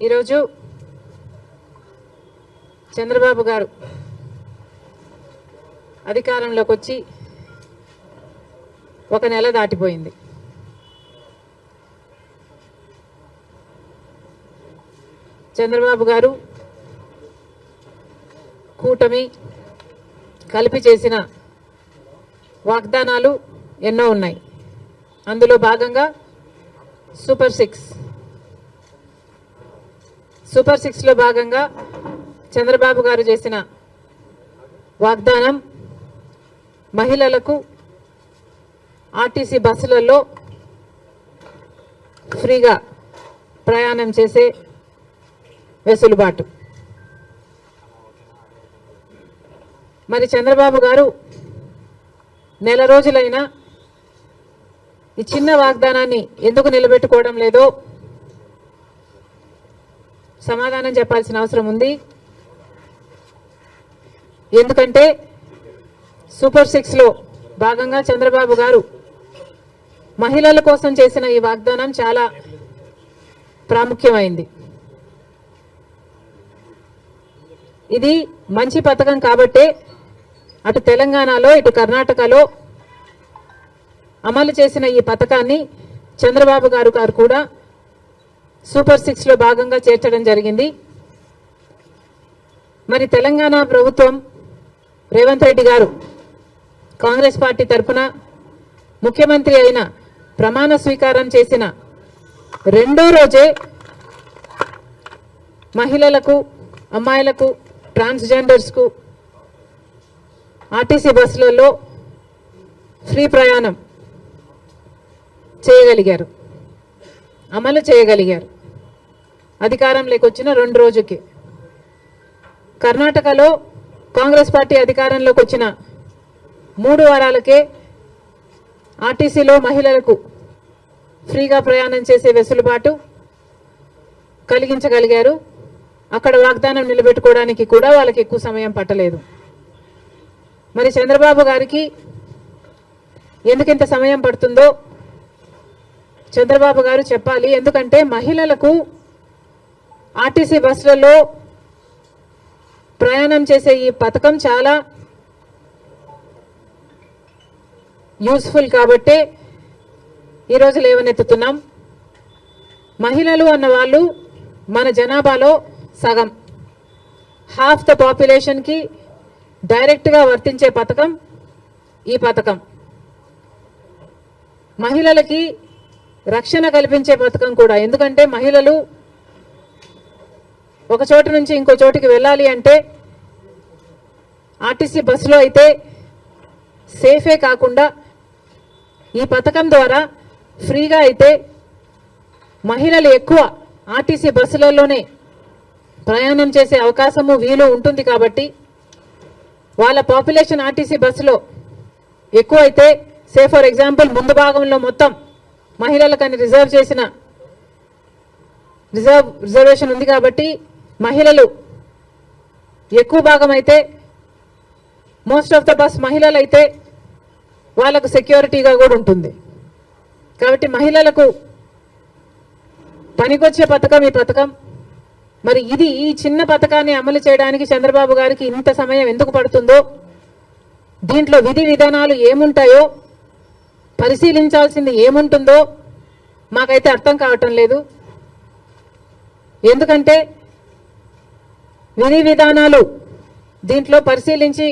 ఈరోజు చంద్రబాబు గారు అధికారంలోకి వచ్చి ఒక నెల దాటిపోయింది. చంద్రబాబు గారు కూటమి కలిపి చేసిన వాగ్దానాలు ఎన్నో ఉన్నాయి. అందులో భాగంగా సూపర్ సిక్స్లో భాగంగా చంద్రబాబు గారు చేసిన వాగ్దానం మహిళలకు ఆర్టీసీ బస్సులలో ఫ్రీగా ప్రయాణం చేసే వెసులుబాటు. మరి చంద్రబాబు గారు నెల రోజులైనా ఈ చిన్న వాగ్దానాన్ని ఎందుకు నిలబెట్టుకోవడం లేదో సమాధానం చెప్పాల్సిన అవసరం ఉంది. ఎందుకంటే సూపర్ 6లో భాగంగా చంద్రబాబు గారు మహిళల కోసం చేసిన ఈ వాగ్దానం చాలా ప్రాముఖ్యమైంది. ఇది మంచి పథకం కాబట్టే అటు తెలంగాణలో ఇటు కర్ణాటకలో అమలు చేసిన ఈ పథకాన్ని చంద్రబాబు గారు కూడా సూపర్ 6లో భాగంగా చేర్చడం జరిగింది. మరి తెలంగాణ ప్రభుత్వం రేవంత్ రెడ్డి గారు కాంగ్రెస్ పార్టీ తరఫున ముఖ్యమంత్రి అయిన ప్రమాణ స్వీకారం చేసిన రెండో రోజే మహిళలకు, అమ్మాయిలకు, ట్రాన్స్జెండర్స్కు ఆర్టీసీ బస్సులలో ఫ్రీ ప్రయాణం చేయగలిగారు, అమలు చేయగలిగారు. అధికారంలోకి వచ్చిన 2 రోజుకి. కర్ణాటకలో కాంగ్రెస్ పార్టీ అధికారంలోకి వచ్చిన 3 వారాలకే ఆర్టీసీలో మహిళలకు ఫ్రీగా ప్రయాణం చేసే వెసులుబాటు కలిగించగలిగారు. అక్కడ వాగ్దానం నిలబెట్టుకోవడానికి కూడా వాళ్ళకి ఎక్కువ సమయం పట్టలేదు. మరి చంద్రబాబు గారికి ఎందుకు ఇంత సమయం పడుతుందో చంద్రబాబు గారు చెప్పాలి. ఎందుకంటే మహిళలకు ఆర్టీసీ బస్సులలో ప్రయాణం చేసే ఈ పథకం చాలా యూస్ఫుల్ కాబట్టే ఈరోజు లేవనెత్తుతున్నాం. మహిళలు అన్న వాళ్ళు మన జనాభాలో సగం, హాఫ్ ద పాపులేషన్కి డైరెక్ట్గా వర్తించే పథకం ఈ పథకం. మహిళలకి రక్షణ కల్పించే పథకం కూడా. ఎందుకంటే మహిళలు ఒక చోటు నుంచి ఇంకో చోటికి వెళ్ళాలి అంటే ఆర్టీసీ బస్సులో అయితే సేఫే కాకుండా ఈ పథకం ద్వారా ఫ్రీగా అయితే మహిళలు ఎక్కువ ఆర్టీసీ బస్సులలోనే ప్రయాణం చేసే అవకాశము వీలు ఉంటుంది. కాబట్టి వాళ్ళ పాపులేషన్ ఆర్టీసీ బస్సులో ఎక్కువ అయితే, సే ఫర్ ఎగ్జాంపుల్ ముందు భాగంలో మొత్తం మహిళలకని రిజర్వేషన్ ఉంది కాబట్టి మహిళలు ఎక్కువ భాగం అయితే, మోస్ట్ ఆఫ్ ద బస్ మహిళలు అయితే వాళ్ళకు సెక్యూరిటీగా కూడా ఉంటుంది. కాబట్టి మహిళలకు పనికొచ్చే పథకం ఈ పథకం. మరి ఈ చిన్న పథకాన్ని అమలు చేయడానికి చంద్రబాబు గారికి ఇంత సమయం ఎందుకు పడుతుందో, దీంట్లో విధి విధానాలు ఏముంటాయో, పరిశీలించాల్సింది ఏముంటుందో మాకైతే అర్థం కావటం లేదు. ఎందుకంటే విధి విధానాలు దీంట్లో పరిశీలించి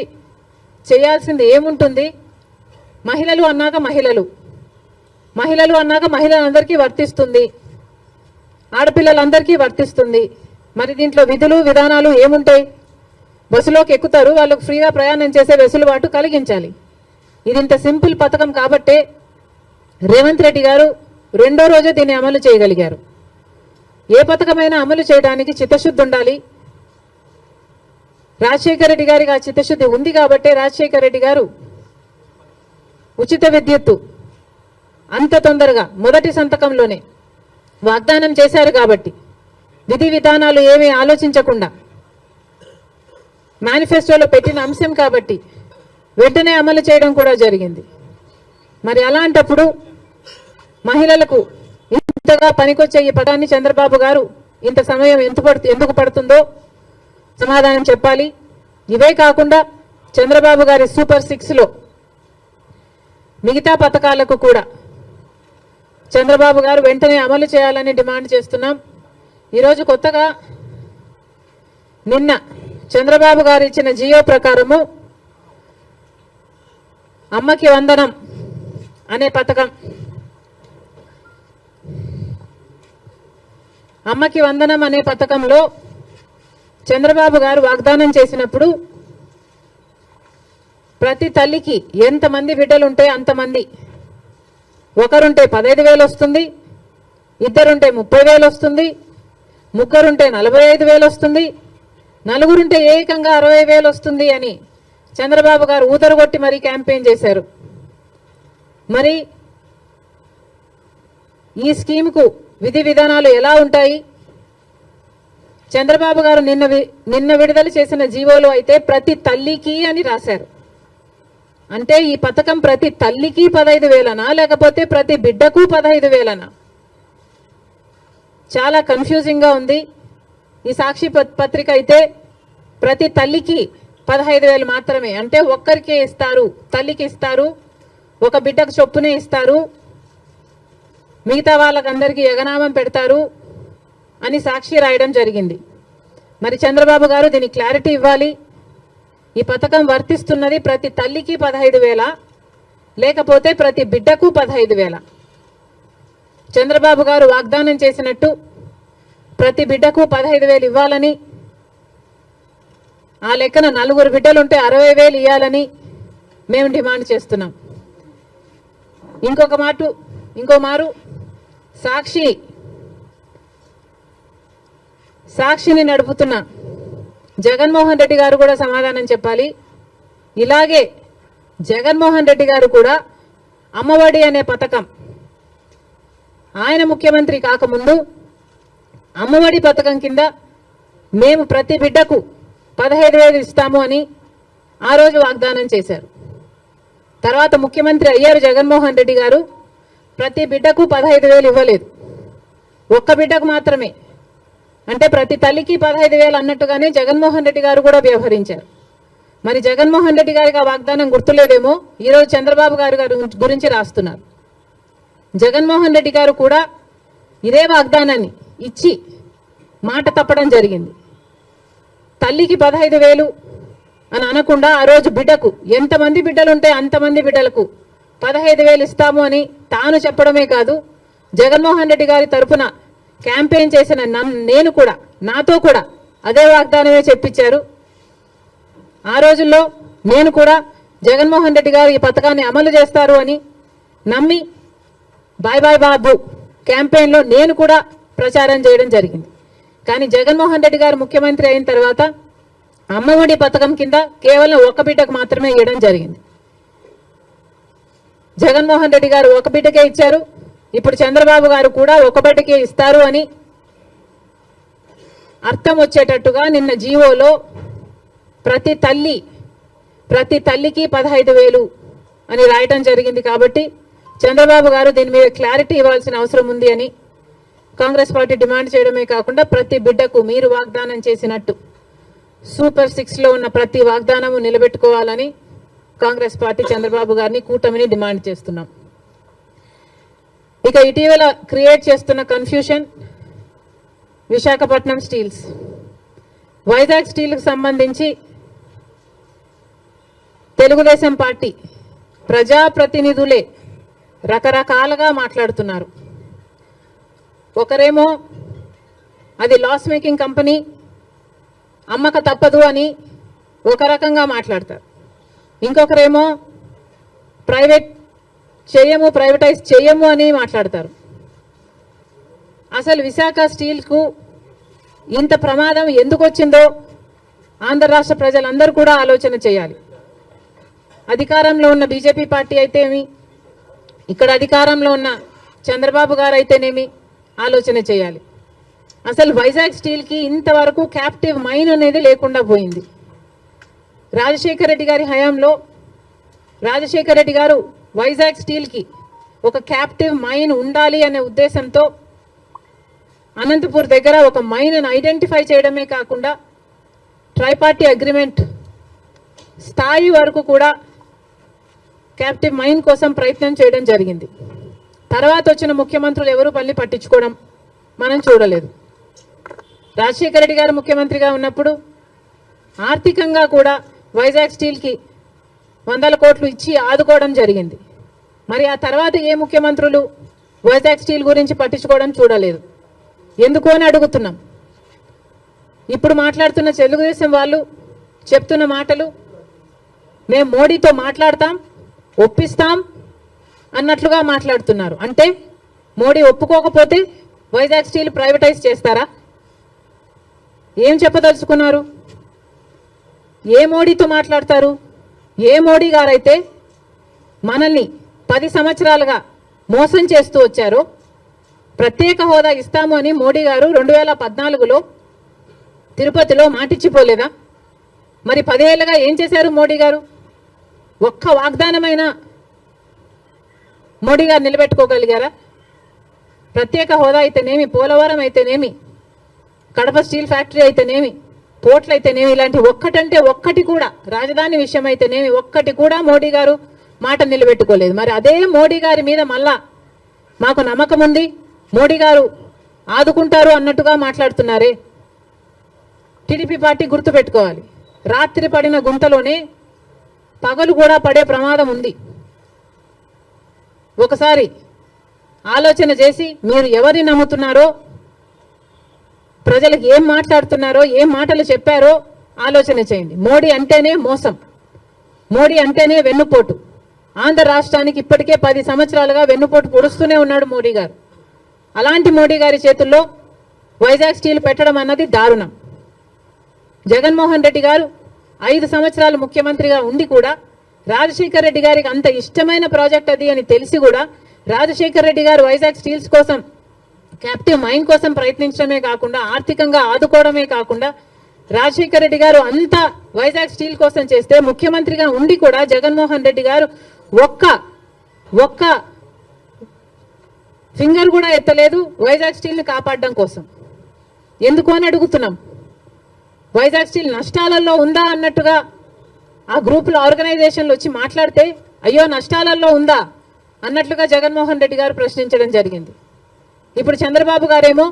చేయాల్సింది ఏముంటుంది? మహిళలు అన్నాక మహిళలందరికీ వర్తిస్తుంది, ఆడపిల్లలందరికీ వర్తిస్తుంది. మరి దీంట్లో విధులు విధానాలు ఏముంటాయి? బస్సులోకి ఎక్కుతారు, వాళ్ళకు ఫ్రీగా ప్రయాణం చేసే వెసులుబాటు కలిగించాలి. ఇది ఇంత సింపుల్ పథకం కాబట్టే రేవంత్ రెడ్డి గారు రెండో రోజే దీన్ని అమలు చేయగలిగారు. ఏ పథకమైనా అమలు చేయడానికి చిత్తశుద్ధి ఉండాలి. రాజశేఖర రెడ్డి గారికి ఆ చిత్తశుద్ధి ఉంది కాబట్టే రాజశేఖర రెడ్డి గారు ఉచిత విద్యుత్తు అంత తొందరగా మొదటి సంతకంలోనే వాగ్దానం చేశారు. కాబట్టి విధి విధానాలు ఏమీ ఆలోచించకుండా మేనిఫెస్టోలో పెట్టిన అంశం కాబట్టి వెంటనే అమలు చేయడం కూడా జరిగింది. మరి అలాంటప్పుడు మహిళలకు ఇంతగా పనికొచ్చే ఈ పదాన్ని చంద్రబాబు గారు ఇంత సమయం ఎందుకు పడుతుందో సమాధానం చెప్పాలి. ఇవే కాకుండా చంద్రబాబు గారి సూపర్ 6లో మిగతా పథకాలకు కూడా చంద్రబాబు గారు వెంటనే అమలు చేయాలని డిమాండ్ చేస్తున్నాం. ఈరోజు కొత్తగా నిన్న చంద్రబాబు గారు ఇచ్చిన జియో ప్రకారము అమ్మకి వందనం అనే పథకం, అమ్మకి వందనం అనే పథకంలో చంద్రబాబు గారు వాగ్దానం చేసినప్పుడు ప్రతి తల్లికి ఎంతమంది బిడ్డలుంటే అంతమంది, ఒకరుంటే 15,000 వస్తుంది, ఇద్దరుంటే 30,000 వస్తుంది, ముగ్గురుంటే 45,000 వస్తుంది, నలుగురుంటే ఏకంగా 60,000 వస్తుంది అని చంద్రబాబు గారు ఊదరగొట్టి మరీ క్యాంపెయిన్ చేశారు. మరి ఈ స్కీమ్కు విధి విధానాలు ఎలా ఉంటాయి? చంద్రబాబు గారు నిన్న విడుదల చేసిన జీవోలో అయితే ప్రతి తల్లికి అని రాశారు. అంటే ఈ పథకం ప్రతి తల్లికి 15,000నా లేకపోతే ప్రతి బిడ్డకు 15,000నా? చాలా కన్ఫ్యూజింగ్ గా ఉంది. ఈ సాక్షి పత్రిక అయితే ప్రతి తల్లికి 15,000 మాత్రమే, అంటే ఒక్కరికే ఇస్తారు, తల్లికి ఇస్తారు, ఒక బిడ్డకు చొప్పునే ఇస్తారు, మిగతా వాళ్ళకందరికీ ఎగనామం పెడతారు అని సాక్షి రాయడం జరిగింది. మరి చంద్రబాబు గారు దీనికి క్లారిటీ ఇవ్వాలి. ఈ పథకం వర్తిస్తున్నది ప్రతి తల్లికి 15,000 లేకపోతే ప్రతి బిడ్డకు 15,000? చంద్రబాబు గారు వాగ్దానం చేసినట్టు ప్రతి బిడ్డకు 15,000 ఇవ్వాలని, ఆ లెక్కన నలుగురు బిడ్డలుంటే 60,000 ఇవ్వాలని మేము డిమాండ్ చేస్తున్నాం. ఇంకో మారు సాక్షిని నడుపుతున్న జగన్మోహన్ రెడ్డి గారు కూడా సమాధానం చెప్పాలి. ఇలాగే జగన్మోహన్ రెడ్డి గారు కూడా అమ్మఒడి అనే పథకం, ఆయన ముఖ్యమంత్రి కాకముందు అమ్మఒడి పథకం కింద మేము ప్రతి బిడ్డకు 15,000 ఇస్తాము అని ఆ రోజు వాగ్దానం చేశారు. తర్వాత ముఖ్యమంత్రి అయ్యారు జగన్మోహన్ రెడ్డి గారు, ప్రతి బిడ్డకు 15,000 ఇవ్వలేదు, ఒక్క బిడ్డకు మాత్రమే. అంటే ప్రతి తల్లికి 15,000 అన్నట్టుగానే జగన్మోహన్ రెడ్డి గారు కూడా వ్యవహరించారు. మరి జగన్మోహన్ రెడ్డి గారికి ఆ వాగ్దానం గుర్తులేదేమో ఈరోజు చంద్రబాబు గారు గురించి రాస్తున్నారు. జగన్మోహన్ రెడ్డి గారు కూడా ఇదే వాగ్దానాన్ని ఇచ్చి మాట తప్పడం జరిగింది. తల్లికి 15,000 అని అనకుండా ఆ రోజు బిడ్డకు ఎంతమంది బిడ్డలుంటే అంతమంది బిడ్డలకు 15,000 ఇస్తాము అని తాను చెప్పడమే కాదు, జగన్మోహన్ రెడ్డి గారి తరఫున క్యాంపెయిన్ చేసిన నేను కూడా, నాతో కూడా అదే వాగ్దానమే చెప్పించారు. ఆ రోజుల్లో నేను కూడా జగన్మోహన్ రెడ్డి గారు ఈ పథకాన్ని అమలు చేస్తారు అని నమ్మి బాయ్ బాయ్ బాబు క్యాంపెయిన్లో నేను కూడా ప్రచారం చేయడం జరిగింది. కానీ జగన్మోహన్ రెడ్డి గారు ముఖ్యమంత్రి అయిన తర్వాత అమ్మఒడి పథకం కింద కేవలం ఒక బిడ్డకు మాత్రమే ఇవ్వడం జరిగింది. జగన్మోహన్ రెడ్డి గారు ఒక బిడ్డకే ఇచ్చారు, ఇప్పుడు చంద్రబాబు గారు కూడా ఒక బిడ్డకే ఇస్తారు అని అర్థం వచ్చేటట్టుగా నిన్న జీవోలో ప్రతి తల్లికి 15,000 అని రాయటం జరిగింది. కాబట్టి చంద్రబాబు గారు దీని మీద క్లారిటీ ఇవ్వాల్సిన అవసరం ఉంది అని కాంగ్రెస్ పార్టీ డిమాండ్ చేయడమే కాకుండా ప్రతి బిడ్డకు మీరు వాగ్దానం చేసినట్టు సూపర్ 6లో ఉన్న ప్రతి వాగ్దానము నిలబెట్టుకోవాలని కాంగ్రెస్ పార్టీ చంద్రబాబు గారిని, కూటమిని డిమాండ్ చేస్తున్నాం. ఇక ఇటీవల క్రియేట్ చేస్తున్న కన్ఫ్యూషన్ విశాఖపట్నం స్టీల్స్, వైజాగ్ స్టీల్కి సంబంధించి తెలుగుదేశం పార్టీ ప్రజాప్రతినిధులే రకరకాలుగా మాట్లాడుతున్నారు. ఒకరేమో అది లాస్ మేకింగ్ కంపెనీ, అమ్మక తప్పదు అని ఒక రకంగా మాట్లాడతారు. ఇంకొకరేమో ప్రైవేటైజ్ చేయము అని మాట్లాడతారు. అసలు విశాఖ స్టీల్కు ఇంత ప్రమాదం ఎందుకు వచ్చిందో ఆంధ్ర రాష్ట్ర ప్రజలందరూ కూడా ఆలోచన చేయాలి. అధికారంలో ఉన్న బీజేపీ పార్టీ అయితేమి, ఇక్కడ అధికారంలో ఉన్న చంద్రబాబు గారు అయితేనేమి ఆలోచన చేయాలి. అసలు వైజాగ్ స్టీల్కి ఇంతవరకు క్యాప్టివ్ మైన్ అనేది లేకుండా పోయింది. రాజశేఖర రెడ్డి గారి హయాంలో రాజశేఖర రెడ్డి గారు వైజాగ్ స్టీల్కి ఒక క్యాప్టివ్ మైన్ ఉండాలి అనే ఉద్దేశంతో అనంతపూర్ దగ్గర ఒక మైన్ను ఐడెంటిఫై చేయడమే కాకుండా ట్రైపార్టీ అగ్రిమెంట్ స్థాయి వరకు కూడా క్యాప్టివ్ మైన్ కోసం ప్రయత్నం చేయడం జరిగింది. తర్వాత వచ్చిన ముఖ్యమంత్రులు ఎవరు పల్లి పట్టించుకోవడం మనం చూడలేదు. రాజశేఖర రెడ్డి గారు ముఖ్యమంత్రిగా ఉన్నప్పుడు ఆర్థికంగా కూడా వైజాగ్ స్టీల్కి 100 కోట్లు ఇచ్చి ఆదుకోవడం జరిగింది. మరి ఆ తర్వాత ఏ ముఖ్యమంత్రులు వైజాగ్ స్టీల్ గురించి పట్టించుకోవడం చూడలేదు. ఎందుకు అని అడుగుతున్నాం. ఇప్పుడు మాట్లాడుతున్న తెలుగుదేశం వాళ్ళు చెప్తున్న మాటలు మేము మోడీతో మాట్లాడతాం, ఒప్పిస్తాం అన్నట్లుగా మాట్లాడుతున్నారు. అంటే మోడీ ఒప్పుకోకపోతే వైజాగ్ స్టీల్ ప్రైవేటైజ్ చేస్తారా? ఏం చెప్పదలుచుకున్నారు? ఏ మోడీతో మాట్లాడతారు? ఏ మోడీ గారైతే మనల్ని 10 సంవత్సరాలుగా మోసం చేస్తూ వచ్చారో, ప్రత్యేక హోదా ఇస్తాము అని మోడీ గారు 2014లో తిరుపతిలో మాటిచ్చిపోలేదా? మరి 10 ఏళ్ళుగా ఏం చేశారు మోడీ గారు? ఒక్క వాగ్దానమైన మోడీ గారు నిలబెట్టుకోగలిగారా? ప్రత్యేక హోదా అయితేనేమి, పోలవరం అయితేనేమి, కడప స్టీల్ ఫ్యాక్టరీ అయితేనేమి, పోర్ట్లు అయితేనేమి, ఇలాంటి ఒక్కటంటే ఒక్కటి కూడా, రాజధాని విషయం అయితేనేమి ఒక్కటి కూడా మోడీ గారు మాట నిలబెట్టుకోలేదు. మరి అదే మోడీ గారి మీద మళ్ళా మాకు నమ్మకం ఉంది, మోడీ గారు ఆదుకుంటారు అన్నట్టుగా మాట్లాడుతున్నారే. టీడీపీ పార్టీ గుర్తుపెట్టుకోవాలి, రాత్రి పడిన గుంతలోనే పగలు కూడా పడే ప్రమాదం ఉంది. ఒకసారి ఆలోచన చేసి మీరు ఎవరిని నమ్ముతున్నారో, ప్రజలకు ఏం మాట్లాడుతున్నారో, ఏం మాటలు చెప్పారో ఆలోచన చేయండి. మోడీ అంటేనే మోసం, మోడీ అంటేనే వెన్నుపోటు. ఆంధ్ర రాష్ట్రానికి ఇప్పటికే 10 సంవత్సరాలుగా వెన్నుపోటు పొడుస్తూనే ఉన్నాడు మోడీ గారు. అలాంటి మోడీ గారి చేతుల్లో వైజాగ్ స్టీల్ పెట్టడం అన్నది దారుణం. జగన్మోహన్ రెడ్డి గారు 5 సంవత్సరాలు ముఖ్యమంత్రిగా ఉండి కూడా రాజశేఖర రెడ్డి గారికి అంత ఇష్టమైన ప్రాజెక్ట్ అది అని తెలిసి కూడా రాజశేఖర రెడ్డి గారు వైజాగ్ స్టీల్స్ కోసం, క్యాప్టివ్ మైన్ కోసం ప్రయత్నించడమే కాకుండా, ఆర్థికంగా ఆదుకోవడమే కాకుండా, రాజశేఖర రెడ్డి గారు అంతా వైజాగ్ స్టీల్ కోసం చేస్తే ముఖ్యమంత్రిగా ఉండి కూడా జగన్మోహన్ రెడ్డి గారు ఒక్క ఫింగర్ కూడా ఎత్తలేదు వైజాగ్ స్టీల్ని కాపాడడం కోసం. ఎందుకు అని అడుగుతున్నాం. వైజాగ్ స్టీల్ నష్టాలలో ఉందా అన్నట్టుగా ఆ గ్రూపుల ఆర్గనైజేషన్లు వచ్చి మాట్లాడితే, అయ్యో నష్టాలలో ఉందా అన్నట్లుగా జగన్మోహన్ రెడ్డి గారు ప్రశ్నించడం జరిగింది. ఇప్పుడు చంద్రబాబు గారేమో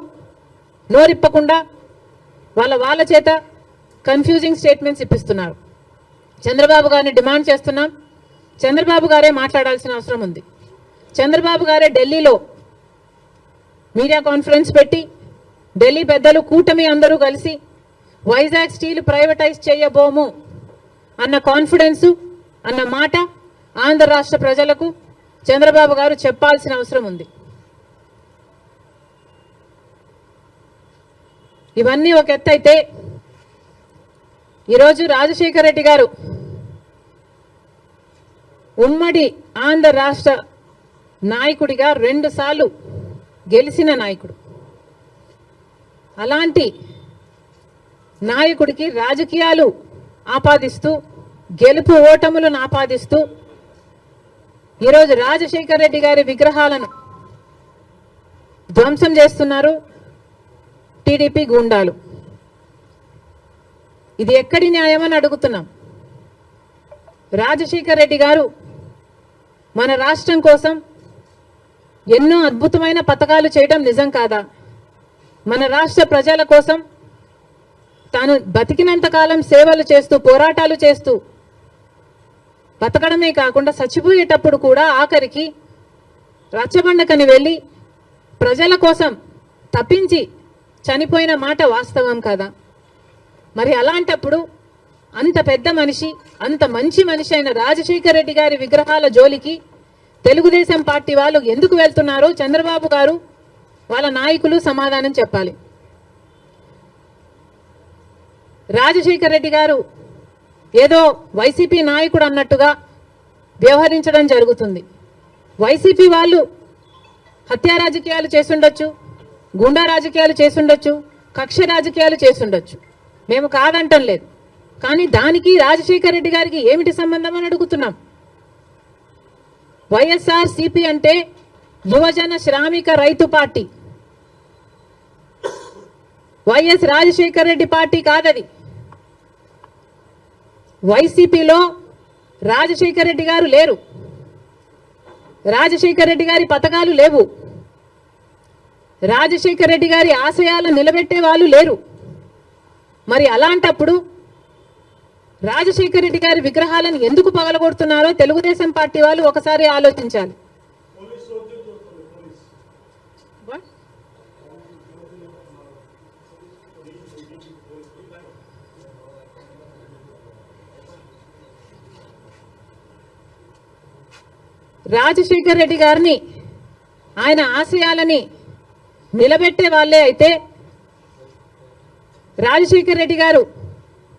నోరిప్పకుండా వాళ్ళ చేత కన్ఫ్యూజింగ్ స్టేట్మెంట్స్ ఇప్పిస్తున్నారు. చంద్రబాబు గారిని డిమాండ్ చేస్తున్నాం, చంద్రబాబు గారే మాట్లాడాల్సిన అవసరం ఉంది. చంద్రబాబు గారే ఢిల్లీలో మీడియా కాన్ఫరెన్స్ పెట్టి, ఢిల్లీ పెద్దలు కూటమి అందరూ కలిసి వైజాగ్ స్టీల్ ప్రైవేటైజ్ చేయబోము అన్న కాన్ఫిడెన్స్, అన్న మాట ఆంధ్ర రాష్ట్ర ప్రజలకు చంద్రబాబు గారు చెప్పాల్సిన అవసరం ఉంది. ఇవన్నీ ఒక ఎత్తు అయితే, ఈరోజు రాజశేఖర రెడ్డి గారు ఉమ్మడి ఆంధ్ర రాష్ట్ర నాయకుడిగా 2 సార్లు గెలిచిన నాయకుడు. అలాంటి నాయకుడికి రాజకీయాలు ఆపాదిస్తూ, గెలుపు ఓటములను ఆపాదిస్తూ ఈరోజు రాజశేఖర రెడ్డి గారి విగ్రహాలను ధ్వంసం చేస్తున్నారు టీడీపీ గూండాలు. ఇది ఎక్కడి న్యాయమని అడుగుతున్నాం. రాజశేఖర రెడ్డి గారు మన రాష్ట్రం కోసం ఎన్నో అద్భుతమైన పథకాలు చేయడం నిజం కాదా? మన రాష్ట్ర ప్రజల కోసం తాను బతికినంత కాలం సేవలు చేస్తూ, పోరాటాలు చేస్తూ బతకడమే కాకుండా చచ్చిపోయేటప్పుడు కూడా ఆఖరికి రచ్చబండకని వెళ్ళి ప్రజల కోసం తప్పించి చనిపోయిన మాట వాస్తవం కదా? మరి అలాంటప్పుడు అంత పెద్ద మనిషి, అంత మంచి మనిషి అయిన రాజశేఖర రెడ్డి గారి విగ్రహాల జోలికి తెలుగుదేశం పార్టీ వాళ్ళు ఎందుకు వెళ్తున్నారో చంద్రబాబు గారు, వాళ్ళ నాయకులు సమాధానం చెప్పాలి. రాజశేఖర రెడ్డి గారు ఏదో వైసీపీ నాయకుడు అన్నట్టుగా వ్యవహరించడం జరుగుతుంది. వైసీపీ వాళ్ళు హత్యా రాజకీయాలు చేసుండొచ్చు, గుండా రాజకీయాలు చేసుండొచ్చు, కక్ష రాజకీయాలు చేసుండొచ్చు, మేము కాదంటం లేదు. కానీ దానికి రాజశేఖర రెడ్డి గారికి ఏమిటి సంబంధం అని అడుగుతున్నాం. వైఎస్ఆర్ సిపి అంటే యువజన శ్రామిక రైతు party. YS Rajasekhara Reddy party కాదది. వైసీపీలో రాజశేఖర రెడ్డి గారు లేరు, రాజశేఖర రెడ్డి గారి పథకాలు లేవు, రాజశేఖర రెడ్డి గారి ఆశయాలను నిలబెట్టే వాళ్ళు లేరు. మరి అలాంటప్పుడు రాజశేఖర రెడ్డి గారి విగ్రహాలను ఎందుకు పగలగొడుతున్నారో తెలుగుదేశం పార్టీ వాళ్ళు ఒకసారి ఆలోచించాలి. రాజశేఖర రెడ్డి గారిని ఆయన ఆశయాలని నిలబెట్టే వాళ్ళే అయితే రాజశేఖర రెడ్డి గారు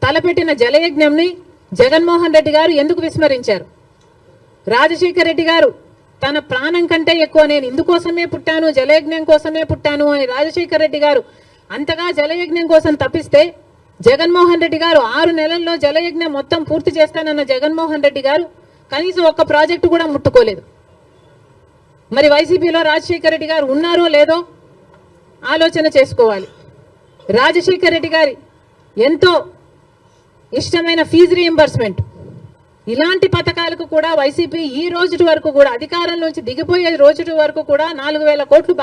తలపెట్టిన జలయజ్ఞంని జగన్మోహన్ రెడ్డి గారు ఎందుకు విస్మరించారు? రాజశేఖర రెడ్డి గారు తన ప్రాణం కంటే ఎక్కువ నేను ఇందుకోసమే పుట్టాను, జలయజ్ఞం కోసమే పుట్టాను అని రాజశేఖర రెడ్డి గారు అంతగా జలయజ్ఞం కోసం తప్పిస్తే జగన్మోహన్ రెడ్డి గారు 6 నెలల్లో జలయజ్ఞం మొత్తం పూర్తి చేస్తానన్న జగన్మోహన్ రెడ్డి గారు కనీసం ఒక్క ప్రాజెక్టు కూడా ముట్టుకోలేదు. మరి వైసీపీలో రాజశేఖర రెడ్డి గారు ఉన్నారో లేదో ఆలోచన చేసుకోవాలి. రాజశేఖర రెడ్డి గారి ఎంతో ఇష్టమైన ఫీజు రీయింబర్స్మెంట్, ఇలాంటి పథకాలకు కూడా వైసీపీ ఈ రోజు వరకు కూడా అధికారంలోంచి దిగిపోయే రోజు వరకు కూడా 4,000 కోట్లు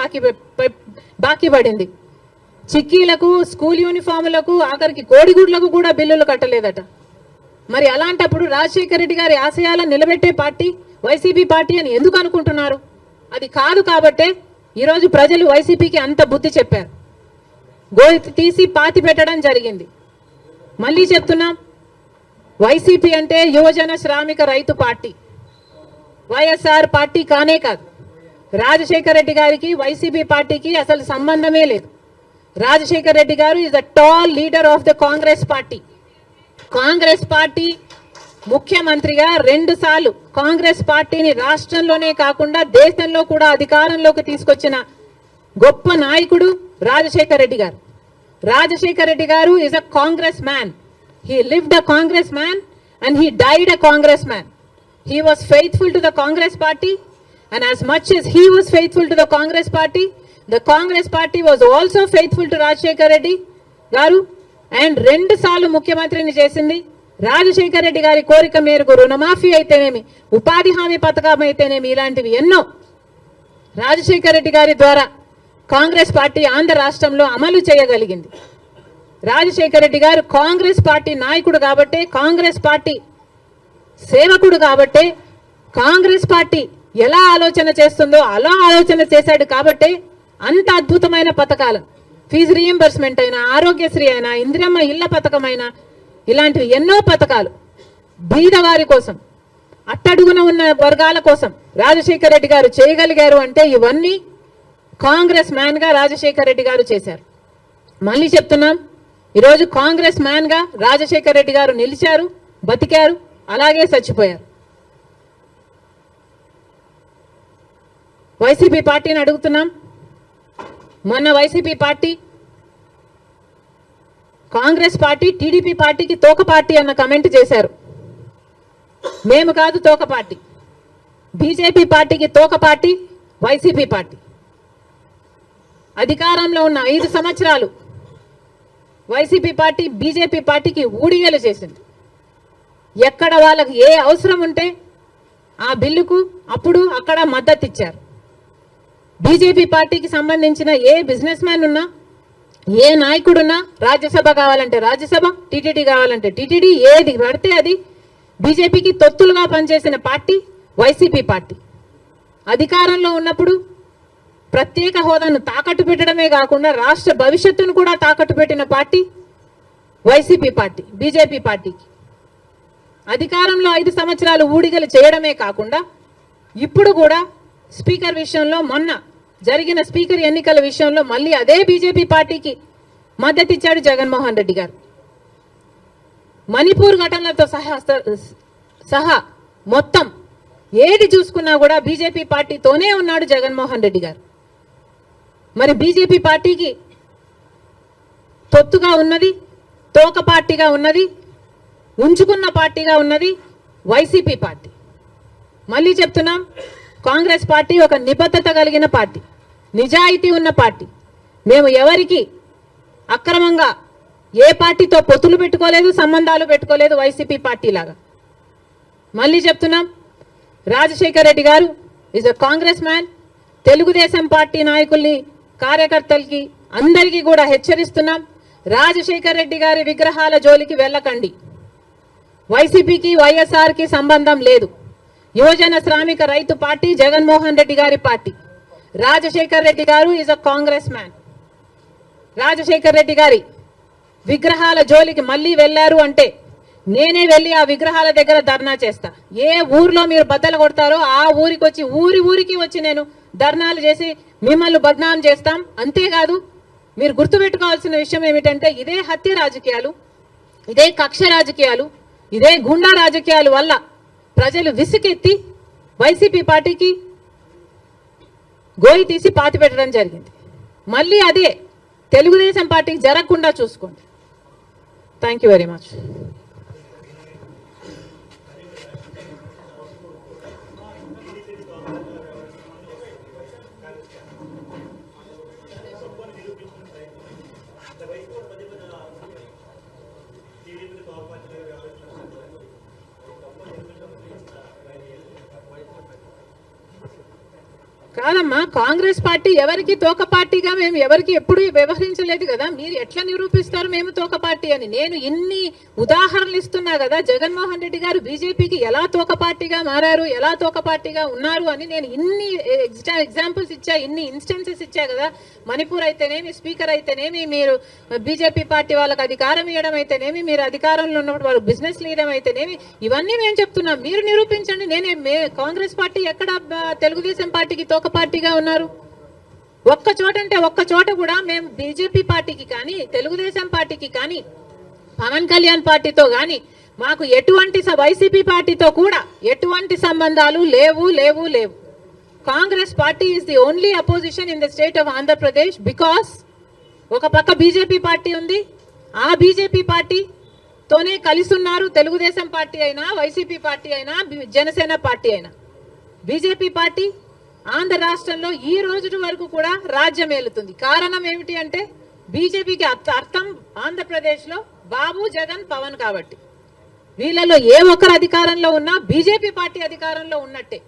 బాకీ పడింది. చిక్కీలకు, స్కూల్ యూనిఫాములకు, ఆఖరికి కోడిగుడ్లకు కూడా బిల్లులు కట్టలేదట. మరి అలాంటప్పుడు రాజశేఖర రెడ్డి గారి ఆశయాలను నిలబెట్టే పార్టీ వైసీపీ పార్టీ అని ఎందుకు అనుకుంటున్నారు? అది కాదు కాబట్టే ఈరోజు ప్రజలు వైసీపీకి అంత బుద్ధి చెప్పారు, గోతి తీసి పాతి పెట్టడం జరిగింది. మళ్ళీ చెప్తున్నాం, వైసీపీ అంటే యువజన శ్రామిక రైతు పార్టీ, వైఎస్ఆర్ పార్టీ కానే కాదు. రాజశేఖర రెడ్డి గారికి వైసీపీ పార్టీకి అసలు సంబంధమే లేదు. రాజశేఖర రెడ్డి గారు is the tall leader of the Congress party. Congress party ముఖ్యమంత్రిగా 2 సార్లు కాంగ్రెస్ పార్టీని రాష్ట్రంలోనే కాకుండా దేశంలో కూడా అధికారంలోకి తీసుకొచ్చిన గొప్ప నాయకుడు రాజశేఖర రెడ్డి గారు. రాజశేఖర రెడ్డి గారు is a Congress man. He lived a Congress man and he died a Congress man. He was faithful to the Congress party and as much as he was faithful to the Congress party was also faithful to Rajasekhara Reddy గారు. And 2 సార్లు ముఖ్యమంత్రిని చేసింది రాజశేఖర రెడ్డి గారి కోరిక మేరకు. రుణమాఫీ అయితేనేమి, ఉపాధి హామీ పథకం అయితేనేమి, ఇలాంటివి ఎన్నో రాజశేఖర రెడ్డి గారి ద్వారా కాంగ్రెస్ పార్టీ ఆంధ్ర రాష్ట్రంలో అమలు చేయగలిగింది. రాజశేఖర రెడ్డి గారు కాంగ్రెస్ పార్టీ నాయకుడు కాబట్టే, కాంగ్రెస్ పార్టీ సేవకుడు కాబట్టే, కాంగ్రెస్ పార్టీ ఎలా ఆలోచన చేస్తుందో అలా ఆలోచన చేశాడు కాబట్టే అంత అద్భుతమైన పథకాలు, ఫీజు రీయింబర్స్మెంట్ అయినా, ఆరోగ్యశ్రీ అయినా, ఇందిరమ్మ ఇళ్ల పథకం అయినా, ఇలాంటివి ఎన్నో పథకాలు బీదవారి కోసం, అట్టడుగున ఉన్న వర్గాల కోసం రాజశేఖర రెడ్డి గారు చేయగలిగారు అంటే ఇవన్నీ కాంగ్రెస్ మ్యాన్ గా రాజశేఖర రెడ్డి గారు చేశారు. మళ్ళీ చెప్తున్నాం, ఈరోజు కాంగ్రెస్ మ్యాన్ గా రాజశేఖర రెడ్డి గారు నిలిచారు, బతికారు, అలాగే చచ్చిపోయారు. వైసీపీ పార్టీని అడుగుతున్నాం, మొన్న YCP party Congress party TDP పార్టీకి తోక పార్టీ అన్న కమెంట్ చేశారు. మేము కాదు తోక పార్టీ, బీజేపీ పార్టీకి తోక పార్టీ వైసీపీ పార్టీ. అధికారంలో ఉన్న 5 సంవత్సరాలు వైసీపీ పార్టీ బీజేపీ పార్టీకి ఊడిగలు చేసింది. ఎక్కడ వాళ్ళకి ఏ అవసరం ఉంటే ఆ బిల్లుకు అప్పుడు అక్కడ మద్దతు ఇచ్చారు. బీజేపీ పార్టీకి సంబంధించిన ఏ బిజినెస్ మ్యాన్ ఉన్నా, ఏ నాయకుడున్నా, రాజ్యసభ కావాలంటే రాజ్యసభ, టీటీడీ కావాలంటే టీటీడీ, ఏది పడితే అది బీజేపీకి తొత్తులుగా పనిచేసిన పార్టీ వైసీపీ పార్టీ. అధికారంలో ఉన్నప్పుడు ప్రత్యేక హోదాను తాకట్టు పెట్టడమే కాకుండా రాష్ట్ర భవిష్యత్తును కూడా తాకట్టు పెట్టిన పార్టీ వైసీపీ పార్టీ. బీజేపీ పార్టీకి అధికారంలో 5 సంవత్సరాలు ఊడిగలు చేయడమే కాకుండా ఇప్పుడు కూడా స్పీకర్ విషయంలో, మొన్న జరిగిన స్పీకర్ ఎన్నికల విషయంలో మళ్ళీ అదే బీజేపీ పార్టీకి మద్దతు ఇచ్చాడు జగన్మోహన్ రెడ్డి గారు. మణిపూర్ ఘటనలతో సహా మొత్తం ఏది చూసుకున్నా కూడా బీజేపీ పార్టీతోనే ఉన్నాడు జగన్మోహన్ రెడ్డి గారు. మరి బీజేపీ పార్టీకి తొత్తుగా ఉన్నది, తోక పార్టీగా ఉన్నది, ఉంచుకున్న పార్టీగా ఉన్నది వైసీపీ పార్టీ. మళ్ళీ చెప్తున్నాం, కాంగ్రెస్ పార్టీ ఒక నిబద్ధత కలిగిన పార్టీ, నిజాయితీ ఉన్న పార్టీ. మేము ఎవరికి అక్రమంగా ఏ పార్టీతో పొత్తులు పెట్టుకోలేదు, సంబంధాలు పెట్టుకోలేదు వైసీపీ పార్టీ లాగా. మళ్ళీ చెప్తున్నాం, రాజశేఖర్ రెడ్డి గారు is a Congress man. Telugu Desam party నాయకుల్ని, కార్యకర్తలకి అందరికీ కూడా హెచ్చరిస్తున్నాం, రాజశేఖర్ రెడ్డి గారి విగ్రహాల జోలికి వెళ్ళకండి. వైసీపీకి వైఎస్ఆర్కి సంబంధం లేదు. యువజన శ్రామిక రైతు పార్టీ జగన్మోహన్ రెడ్డి గారి పార్టీ. రాజశేఖర్ రెడ్డి గారు is a Congress man. Rajasekhar Reddy గారి విగ్రహాల జోలికి మళ్ళీ వెళ్ళారు అంటే నేనే వెళ్ళి ఆ విగ్రహాల దగ్గర ధర్నా చేస్తా. ఏ ఊర్లో మీరు బద్దలు కొడతారో ఆ ఊరికి వచ్చి ఊరికి వచ్చి నేను ధర్నాలు చేసి మిమ్మల్ని బద్నాం చేస్తాం. అంతేకాదు, మీరు గుర్తుపెట్టుకోవాల్సిన విషయం ఏమిటంటే, ఇదే హత్య రాజకీయాలు, ఇదే కక్ష రాజకీయాలు, ఇదే గుండా రాజకీయాల వల్ల ప్రజలు విసుకెత్తి వైసీపీ పార్టీకి గోయి తీసి పాతి పెట్టడం జరిగింది. మళ్ళీ అదే తెలుగుదేశం పార్టీకి జరగకుండా చూసుకోండి. Thank you very much. కాదమ్మా, కాంగ్రెస్ పార్టీ ఎవరికి తోక పార్టీగా మేము ఎవరికి ఎప్పుడు వ్యవహరించలేదు కదా. మీరు ఎట్లా నిరూపిస్తారు మేము తోక పార్టీ అని? నేను ఇన్ని ఉదాహరణలు ఇస్తున్నా కదా, జగన్మోహన్ రెడ్డి గారు బీజేపీకి ఎలా తోక పార్టీగా మారారు, ఎలా తోక పార్టీగా ఉన్నారు అని నేను ఇన్ని ఎగ్జాంపుల్స్ ఇచ్చా, ఇన్ని ఇన్స్టెన్సెస్ ఇచ్చా కదా. మణిపూర్ అయితేనేమి, స్పీకర్ అయితేనేమి, మీరు బీజేపీ పార్టీ వాళ్ళకి అధికారం ఇవ్వడం అయితేనేమి, మీరు అధికారంలో ఉన్నప్పుడు వాళ్ళు బిజినెస్ లీడర్ అయితేనేమి, ఇవన్నీ మేము చెప్తున్నాం. మీరు నిరూపించండి. కాంగ్రెస్ పార్టీ ఎక్కడ తెలుగుదేశం పార్టీకి తోక పార్టీగా ఉన్నారు? ఒక్క చోట అంటే ఒక్క చోట కూడా మేము బీజేపీ పార్టీకి కానీ, తెలుగుదేశం పార్టీకి కానీ, పవన్ కళ్యాణ్ పార్టీతో కానీ మాకు ఎటువంటి వైసీపీ పార్టీతో కూడా ఎటువంటి సంబంధాలు లేవు లేవు లేవు. Congress party is the only opposition in the state of Andhra Pradesh. Because ఒక పక్క బీజేపీ పార్టీ ఉంది, ఆ బీజేపీ పార్టీతోనే కలిసి ఉన్నారు తెలుగుదేశం పార్టీ అయినా, వైసీపీ పార్టీ అయినా, జనసేన పార్టీ అయినా. బీజేపీ పార్టీ ఆంధ్ర రాష్ట్రంలో ఈ రోజు వరకు కూడా రాజ్యం ఏలుతుంది. కారణం ఏమిటి అంటే, బీజేపీకి అర్థం ఆంధ్రప్రదేశ్ లో బాబు, జగన్, పవన్ కాబట్టి. వీళ్ళలో ఏ ఒక్కరు అధికారంలో ఉన్నా బీజేపీ పార్టీ అధికారంలో ఉన్నట్టే.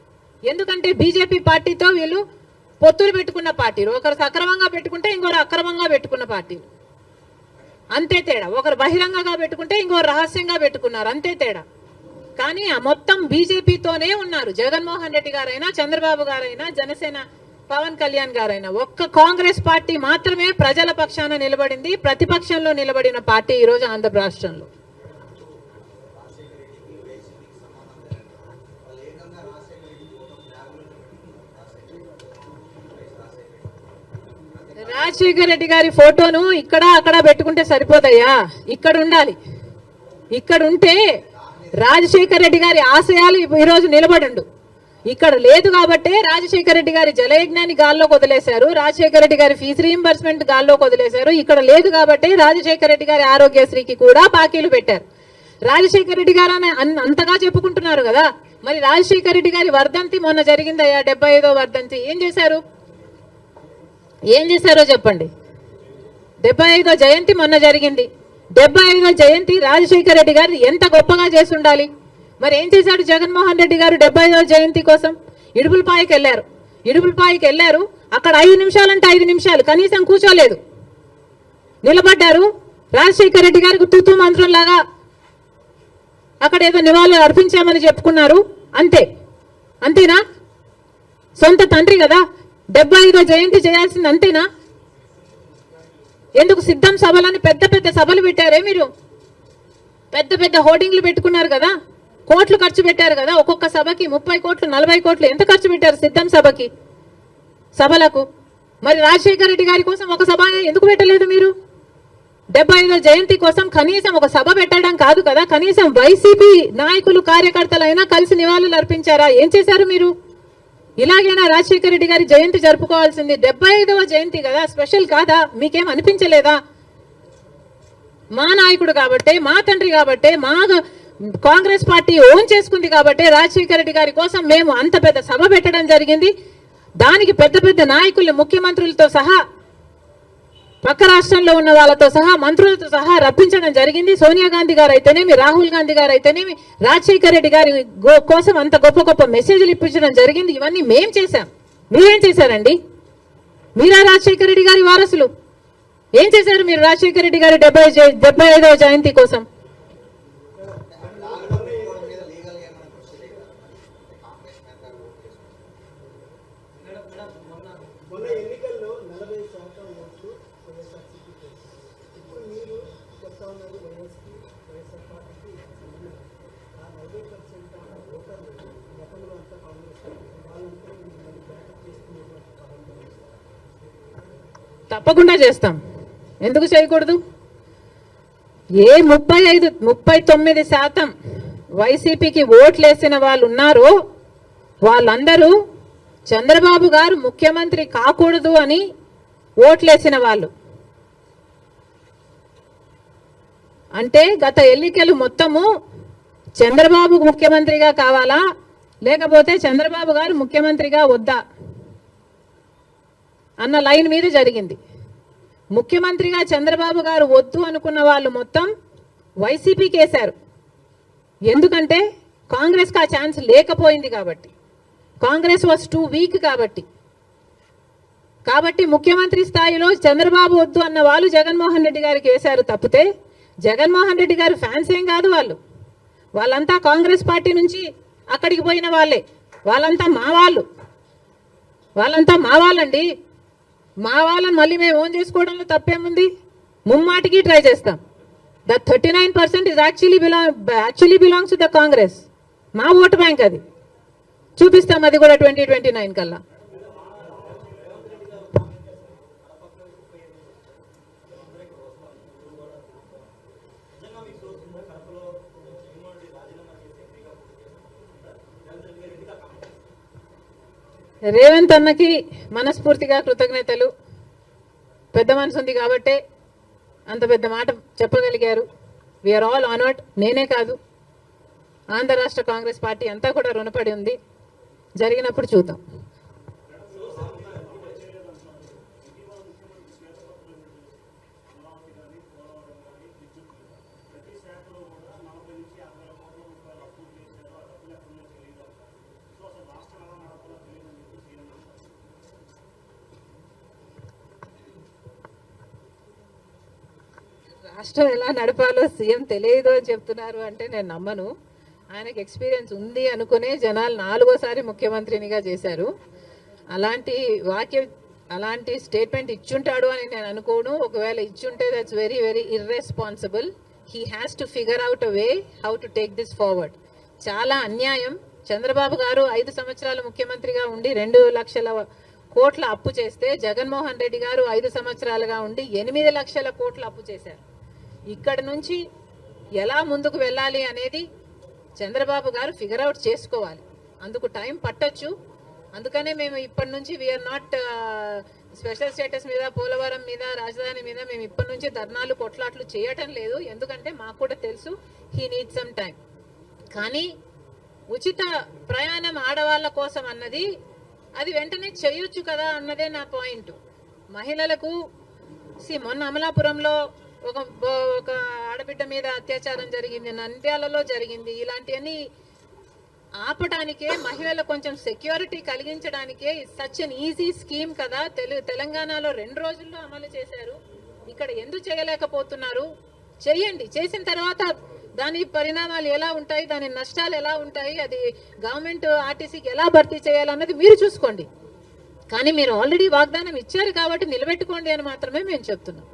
ఎందుకంటే బీజేపీ పార్టీతో వీళ్ళు పొత్తులు పెట్టుకున్న పార్టీలు. ఒకరు సక్రమంగా పెట్టుకుంటే ఇంకొకరు అక్రమంగా పెట్టుకున్న పార్టీలు. అంతే తేడా. ఒకరు బహిరంగంగా పెట్టుకుంటే ఇంకొకరు రహస్యంగా పెట్టుకున్నారు. అంతే తేడా. కానీ ఆ మొత్తం బీజేపీతోనే ఉన్నారు. జగన్మోహన్ రెడ్డి గారైనా, చంద్రబాబు గారైనా, జనసేన పవన్ కళ్యాణ్ గారైనా. ఒక్క కాంగ్రెస్ పార్టీ మాత్రమే ప్రజల పక్షాన నిలబడింది, ప్రతిపక్షంలో నిలబడిన పార్టీ ఈ రోజు ఆంధ్ర రాష్ట్రంలో. రాజశేఖర్ రెడ్డి గారి ఫోటోను ఇక్కడ అక్కడ పెట్టుకుంటే సరిపోతాయా? ఇక్కడ ఉండాలి. ఇక్కడ ఉంటే రాజశేఖర్ రెడ్డి గారి ఆశయాలు ఈరోజు నిలబడండు. ఇక్కడ లేదు కాబట్టే రాజశేఖర్ రెడ్డి గారి జలయజ్ఞాన్ని గాల్లోకి వదిలేశారు, రాజశేఖర్ రెడ్డి గారి ఫీజు రీయింబర్స్మెంట్ గాల్లోకి వదిలేశారు. ఇక్కడ లేదు కాబట్టే రాజశేఖర్ రెడ్డి గారి ఆరోగ్యశ్రీకి కూడా బాకీలు పెట్టారు. రాజశేఖర్ రెడ్డి గారు అంతగా చెప్పుకుంటున్నారు కదా. మరి రాజశేఖర్ రెడ్డి గారి వర్ధంతి మొన్న జరిగిందయ్యా, 75వ వర్ధంతి. ఏం చేశారో చెప్పండి. 75వ జయంతి మొన్న జరిగింది. 75వ జయంతి రాజశేఖర్ రెడ్డి గారు ఎంత గొప్పగా చేసి ఉండాలి. మరి ఏం చేశాడు జగన్మోహన్ రెడ్డి గారు 75వ జయంతి కోసం? ఇడుపులపాయకి వెళ్ళారు. అక్కడ 5 నిమిషాలంటే 5 నిమిషాలు కనీసం కూర్చోలేదు, నిలబడ్డారు. రాజశేఖర్ రెడ్డి గారికి తూతూ మంత్రం లాగా అక్కడ ఏదో నివాళులు అర్పించామని చెప్పుకున్నారు. అంతేనా? సొంత తండ్రి కదా 75వ జయంతి చేయాల్సింది. అంతేనా? ఎందుకు సిద్ధం సభలని పెద్ద పెద్ద సభలు పెట్టారే మీరు? పెద్ద పెద్ద హోర్డింగ్లు పెట్టుకున్నారు కదా, కోట్లు ఖర్చు పెట్టారు కదా. ఒక్కొక్క సభకి 30 కోట్లు 40 కోట్లు ఎంత ఖర్చు పెట్టారు సిద్ధం సభలకు? మరి రాజశేఖర్ రెడ్డి గారి కోసం ఒక సభ ఎందుకు పెట్టలేదు మీరు? 75వ జయంతి కోసం కనీసం ఒక సభ పెట్టడం కాదు కదా, కనీసం వైసీపీ నాయకులు కార్యకర్తలైనా కలిసి నివాళులు అర్పించారా? ఏం చేశారు మీరు? ఇలాగైనా రాజశేఖర్ రెడ్డి గారి జయంతి జరుపుకోవాల్సింది. 75వ జయంతి కదా, స్పెషల్ కాదా? మీకేం అనిపించలేదా? మా నాయకుడు కాబట్టే, మా తండ్రి కాబట్టే, మా కాంగ్రెస్ పార్టీ ఓన్ చేసుకుంది కాబట్టి రాజశేఖర్ రెడ్డి గారి కోసం మేము అంత పెద్ద సభ పెట్టడం జరిగింది. దానికి పెద్ద పెద్ద నాయకులు, ముఖ్యమంత్రులతో సహా పక్క రాష్ట్రంలో ఉన్న వాళ్ళతో సహా మంత్రులతో సహా రప్పించడం జరిగింది. సోనియా గాంధీ గారు అయితేనేమి, రాహుల్ గాంధీ గారు అయితేనేమి, రాజశేఖర రెడ్డి గారి కోసం అంత గొప్ప గొప్ప మెసేజ్లు ఇప్పించడం జరిగింది. ఇవన్నీ మేం చేశాం. మీరేం చేశారండి? మీరా రాజశేఖర రెడ్డి గారి వారసులు ఏం చేశారు? మీరు రాజశేఖర రెడ్డి గారి 75వ జయంతి కోసం తప్పకుండా చేస్తాం. ఎందుకు చేయకూడదు? ఏ 39% వైసీపీకి ఓట్లేసిన వాళ్ళు ఉన్నారో వాళ్ళందరూ చంద్రబాబు గారు ముఖ్యమంత్రి కాకూడదు అని ఓట్లేసిన వాళ్ళు. అంటే గత ఎన్నికలు మొత్తము చంద్రబాబు ముఖ్యమంత్రిగా కావాలా, లేకపోతే చంద్రబాబు గారు ముఖ్యమంత్రిగా వద్దా అన్న లైన్ మీద జరిగింది. ముఖ్యమంత్రిగా చంద్రబాబు గారు వద్దు అనుకున్న వాళ్ళు మొత్తం వైసీపీకి వేశారు. ఎందుకంటే కాంగ్రెస్కి ఆ ఛాన్స్ లేకపోయింది కాబట్టి, కాంగ్రెస్ వాజ్ టూ వీక్ కాబట్టి ముఖ్యమంత్రి స్థాయిలో చంద్రబాబు వద్దు అన్న వాళ్ళు జగన్మోహన్ రెడ్డి గారికి వేశారు. తప్పితే జగన్మోహన్ రెడ్డి గారు ఫ్యాన్స్ ఏం కాదు. వాళ్ళంతా కాంగ్రెస్ పార్టీ నుంచి అక్కడికి పోయిన వాళ్ళే. వాళ్ళంతా మా వాళ్ళండి. మా వాళ్ళని మళ్ళీ మేము ఓన్ చేసుకోవడంలో తప్పేముంది? ముమ్మాటికి ట్రై చేస్తాం. The 39% is actually belongs to the Congress. మా ఓటు బ్యాంక్ అది. చూపిస్తాం అది కూడా 2029 కల్లా. రేవంత్ అన్నకి మనస్ఫూర్తిగా కృతజ్ఞతలు. పెద్ద మనసు ఉంది కాబట్టే అంత పెద్ద మాట చెప్పగలిగారు. We are all honoured. నేనే కాదు, ఆంధ్ర రాష్ట్ర కాంగ్రెస్ పార్టీ అంతా కూడా రుణపడి ఉంది. జరిగినప్పుడు చూద్దాం. రాష్ట్రం ఎలా నడపాలో సీఎం తెలియదు అని చెప్తున్నారు అంటే నేను నమ్మను. ఆయనకు ఎక్స్పీరియన్స్ ఉంది అనుకునే జనాలు 4వసారి ముఖ్యమంత్రినిగా చేశారు. అలాంటి స్టేట్మెంట్ ఇచ్చుంటాడు అని నేను అనుకోను. ఒకవేళ ఇచ్చుంటే that's very very irresponsible. He has to figure out a way how to take this forward. చాలా అన్యాయం. చంద్రబాబు గారు 5 సంవత్సరాలు ముఖ్యమంత్రిగా ఉండి 2 లక్షల కోట్ల అప్పు చేస్తే, జగన్మోహన్ రెడ్డి గారు 5 సంవత్సరాలుగా ఉండి 8 లక్షల కోట్ల అప్పు చేశారు. ఇక్కడ నుంచి ఎలా ముందుకు వెళ్ళాలి అనేది చంద్రబాబు గారు ఫిగర్ అవుట్ చేసుకోవాలి. అందుకు టైం పట్టొచ్చు. అందుకనే మేము ఇప్పటి నుంచి వీఆర్ నాట్ స్పెషల్ స్టేటస్ మీద, పోలవరం మీద, రాజధాని మీద మేము ఇప్పటి నుంచి ధర్నాలు కొట్లాట్లు చేయటం లేదు. ఎందుకంటే మాకు కూడా తెలుసు హీ నీడ్ సమ్ టైం. కానీ ఉచిత ప్రయాణం ఆడవాళ్ళ కోసం అన్నది అది వెంటనే చేయొచ్చు కదా అన్నదే నా పాయింట్. మహిళలకు మొన్న అమలాపురంలో ఒక ఆడబిడ్డ మీద అత్యాచారం జరిగింది, నంద్యాలలో జరిగింది. ఇలాంటివన్నీ ఆపడానికే, మహిళలకు కొంచెం సెక్యూరిటీ కలిగించడానికే సచ్ అన్ ఈజీ స్కీమ్ కదా. తెలంగాణలో 2 రోజుల్లో అమలు చేశారు. ఇక్కడ ఎందుకు చేయలేకపోతున్నారు? చేయండి. చేసిన తర్వాత దాని పరిణామాలు ఎలా ఉంటాయి, దాని నష్టాలు ఎలా ఉంటాయి, అది గవర్నమెంట్ ఆర్టీసీకి ఎలా భర్తీ చేయాలన్నది మీరు చూసుకోండి. కానీ మీరు ఆల్రెడీ వాగ్దానం ఇచ్చారు కాబట్టి నిలబెట్టుకోండి అని మాత్రమే మేము చెప్తున్నాం.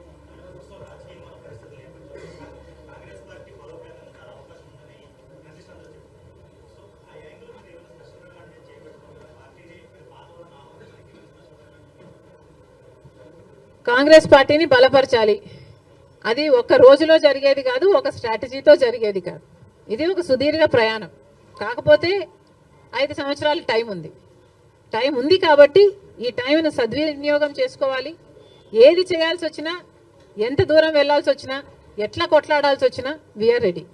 కాంగ్రెస్ పార్టీని బలపరచాలి. అది ఒక రోజులో జరిగేది కాదు, ఒక స్ట్రాటజీతో జరిగేది కాదు. ఇది ఒక సుదీర్ఘ ప్రయాణం. కాకపోతే 5 సంవత్సరాలు టైం ఉంది కాబట్టి ఈ టైంను సద్వినియోగం చేసుకోవాలి. ఏది చేయాల్సి వచ్చినా, ఎంత దూరం వెళ్లాల్సి వచ్చినా, ఎట్లా కొట్లాడాల్సి వచ్చినా వీఆర్ రెడీ.